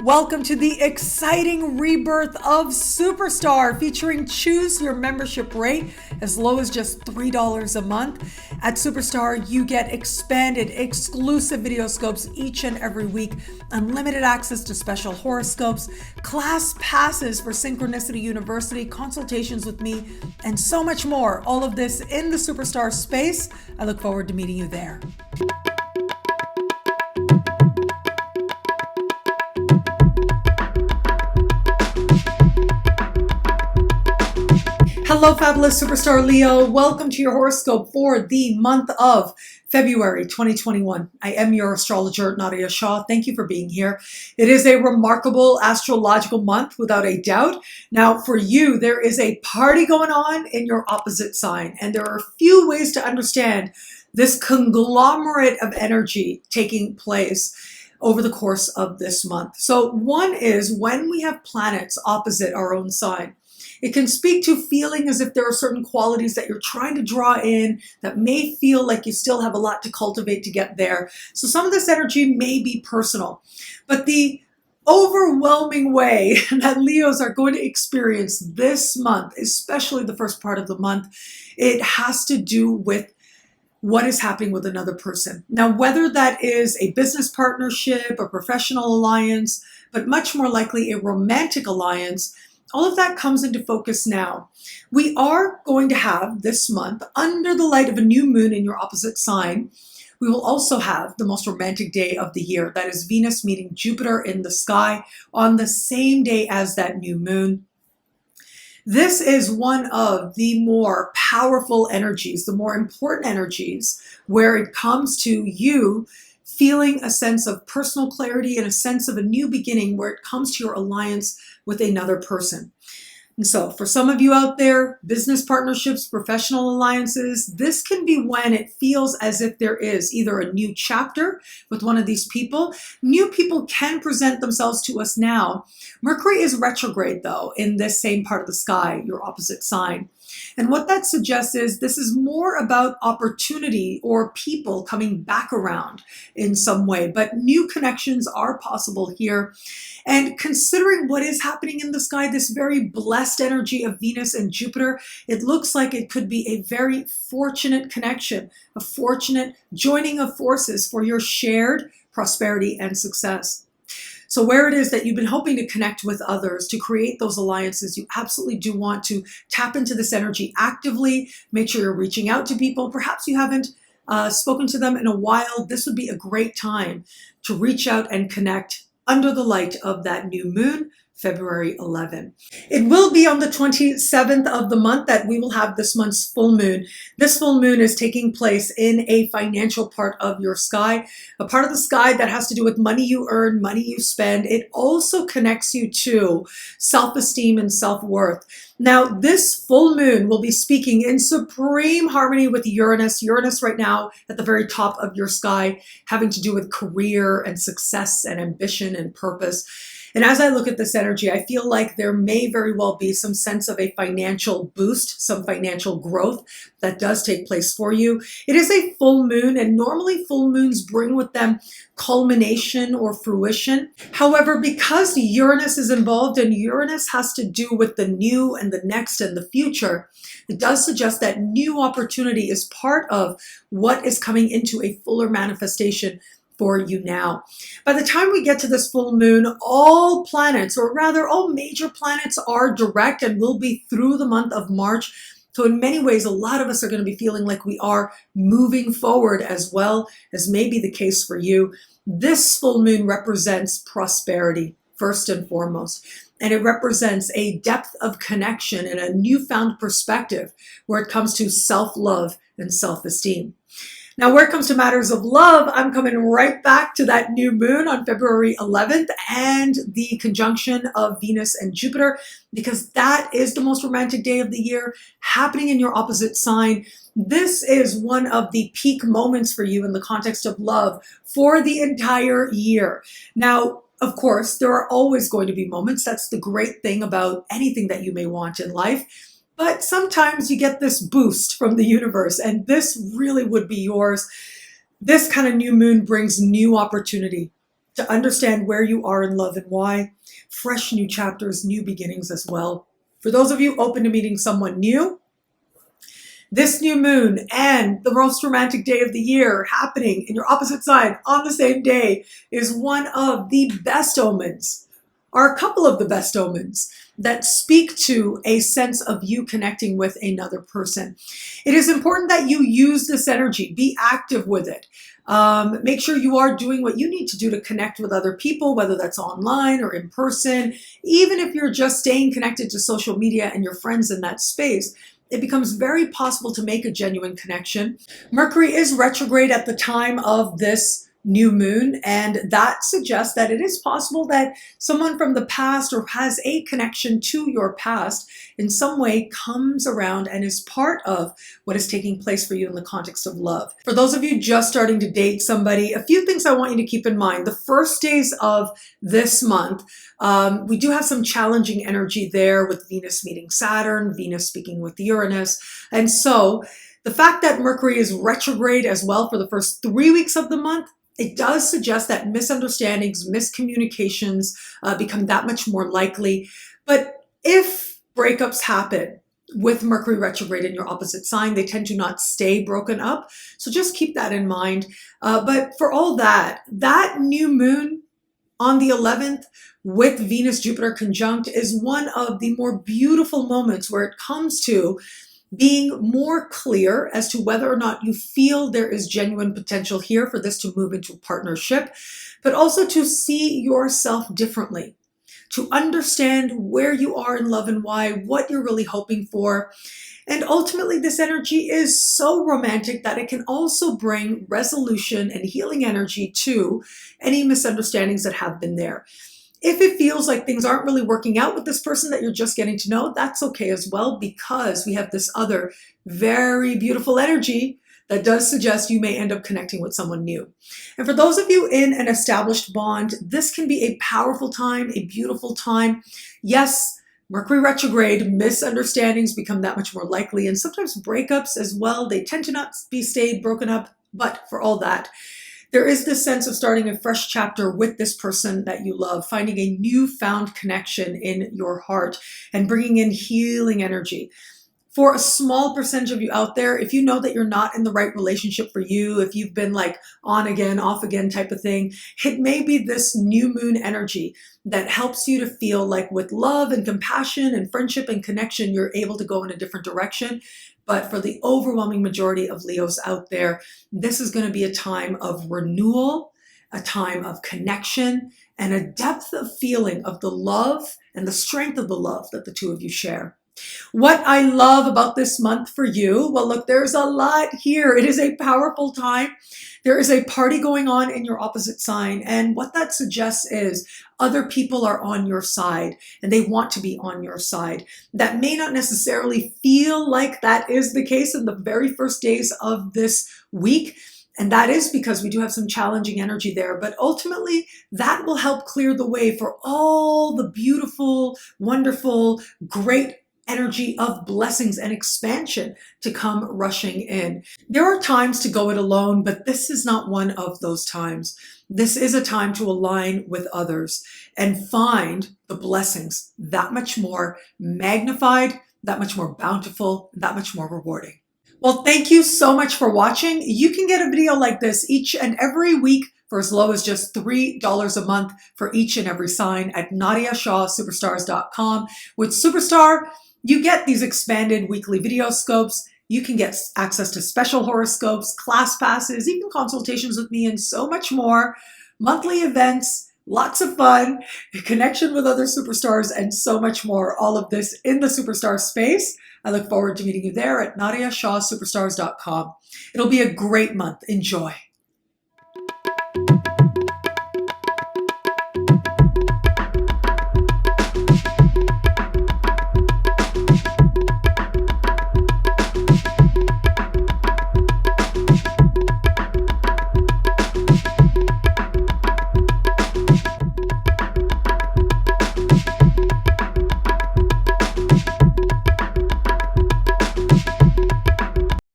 Welcome to the exciting rebirth of Superstar, featuring choose your membership rate as low as just $3 a month. At Superstar, you get expanded, exclusive videoscopes each and every week, unlimited access to special horoscopes, class passes for Synchronicity University, consultations with me, and so much more. All of this in the Superstar space. I look forward to meeting you there. Hello, fabulous Superstar Leo. Welcome to your horoscope for the month of February 2021. I am your astrologer, Nadiya Shah. Thank you for being here. It is a remarkable astrological month, without a doubt. Now, for you, there is a party going on in your opposite sign, and there are a few ways to understand this conglomerate of energy taking place over the course of this month. So one is when we have planets opposite our own sign. It can speak to feeling as if there are certain qualities that you're trying to draw in that may feel like you still have a lot to cultivate to get there. So some of this energy may be personal, but the overwhelming way that Leos are going to experience this month, especially the first part of the month, it has to do with what is happening with another person. Now, whether that is a business partnership, a professional alliance, but much more likely a romantic alliance, all of that comes into focus now. We are going to have this month, under the light of a new moon in your opposite sign, we will also have the most romantic day of the year. That is Venus meeting Jupiter in the sky on the same day as that new moon. This is one of the more powerful energies, the more important energies, where it comes to you feeling a sense of personal clarity and a sense of a new beginning where it comes to your alliance with another person. And so for some of you out there, business partnerships, professional alliances, this can be when it feels as if there is either a new chapter with one of these people. New people can present themselves to us now. Mercury is retrograde, though, in this same part of the sky, your opposite sign. And what that suggests is this is more about opportunity or people coming back around in some way, but new connections are possible here. And considering what is happening in the sky, this very blessed energy of Venus and Jupiter, it looks like it could be a very fortunate connection, a fortunate joining of forces for your shared prosperity and success. So where it is that you've been hoping to connect with others, to create those alliances, you absolutely do want to tap into this energy actively. Make sure you're reaching out to people. Perhaps you haven't spoken to them in a while. This would be a great time to reach out and connect under the light of that new moon, February 11. It will be on the 27th of the month that we will have this month's full moon. This full moon is taking place in a financial part of your sky, a part of the sky that has to do with money you earn, money you spend. It also connects you to self-esteem and self-worth. Now, this full moon will be speaking in supreme harmony with Uranus. Uranus right now at the very top of your sky, having to do with career and success and ambition and purpose. And as I look at this energy, I feel like there may very well be some sense of a financial boost, some financial growth that does take place for you. It is a full moon, and normally full moons bring with them culmination or fruition. However, because Uranus is involved and Uranus has to do with the new and the next and the future, it does suggest that new opportunity is part of what is coming into a fuller manifestation for you now. By the time we get to this full moon, all planets, or rather all major planets, are direct and will be through the month of March. So in many ways, a lot of us are going to be feeling like we are moving forward, as well as may be the case for you. This full moon represents prosperity, first and foremost. And it represents a depth of connection and a newfound perspective where it comes to self-love and self-esteem. Now, where it comes to matters of love, I'm coming right back to that new moon on February 11th and the conjunction of Venus and Jupiter, because that is the most romantic day of the year happening in your opposite sign. This is one of the peak moments for you in the context of love for the entire year. Now, of course, there are always going to be moments. That's the great thing about anything that you may want in life. But sometimes you get this boost from the universe, and this really would be yours. This kind of new moon brings new opportunity. to understand where you are in love and why. Fresh new chapters, new beginnings as well. For those of you open to meeting someone new, this new moon and the most romantic day of the year happening in your opposite sign on the same day is one of the best omens, or a couple of the best omens that speak to a sense of you connecting with another person. It is important that you use this energy, be active with it. Make sure you are doing what you need to do to connect with other people, whether that's online or in person. Even if you're just staying connected to social media and your friends in that space, it becomes very possible to make a genuine connection. Mercury is retrograde at the time of this new moon, and that suggests that it is possible that someone from the past or has a connection to your past in some way comes around and is part of what is taking place for you in the context of love. For those of you just starting to date somebody, a few things I want you to keep in mind. The first days of this month, we do have some challenging energy there with Venus meeting Saturn, Venus speaking with Uranus, and so the fact that Mercury is retrograde as well for the first 3 weeks of the month, it does suggest that misunderstandings, miscommunications become that much more likely. But if breakups happen with Mercury retrograde in your opposite sign, they tend to not stay broken up. So just keep that in mind. But for all that, that new moon on the 11th with Venus-Jupiter conjunct is one of the more beautiful moments where it comes to being more clear as to whether or not you feel there is genuine potential here for this to move into a partnership, but also to see yourself differently, to understand where you are in love and why, what you're really hoping for. And ultimately, this energy is so romantic that it can also bring resolution and healing energy to any misunderstandings that have been there. If it feels like things aren't really working out with this person that you're just getting to know, that's okay as well, because we have this other very beautiful energy that does suggest you may end up connecting with someone new. And for those of you in an established bond, this can be a powerful time, a beautiful time. Yes, Mercury retrograde, misunderstandings become that much more likely, and sometimes breakups as well. They tend to not be stayed broken up, but for all that, there is this sense of starting a fresh chapter with this person that you love, finding a newfound connection in your heart and bringing in healing energy. For a small percentage of you out there, if you know that you're not in the right relationship for you, if you've been like on again, off again type of thing, it may be this new moon energy that helps you to feel like with love and compassion and friendship and connection, you're able to go in a different direction. But for the overwhelming majority of Leos out there, this is going to be a time of renewal, a time of connection, and a depth of feeling of the love and the strength of the love that the two of you share. What I love about this month for you, well, look, there's a lot here. It is a powerful time. There is a party going on in your opposite sign. And what that suggests is other people are on your side and they want to be on your side. That may not necessarily feel like that is the case in the very first days of this week. And that is because we do have some challenging energy there. But ultimately, that will help clear the way for all the beautiful, wonderful, great energy of blessings and expansion to come rushing in. There are times to go it alone, but this is not one of those times. This is a time to align with others and find the blessings that much more magnified, that much more bountiful, that much more rewarding. Well, thank you so much for watching. You can get a video like this each and every week for as low as just $3 a month for each and every sign at NadiyaShahSuperstars.com. With Superstar, you get these expanded weekly video scopes. You can get access to special horoscopes, class passes, even consultations with me, and so much more. Monthly events, lots of fun, a connection with other superstars, and so much more. All of this in the Superstar space. I look forward to meeting you there at NadiyaShahSuperstars.com. It'll be a great month. Enjoy.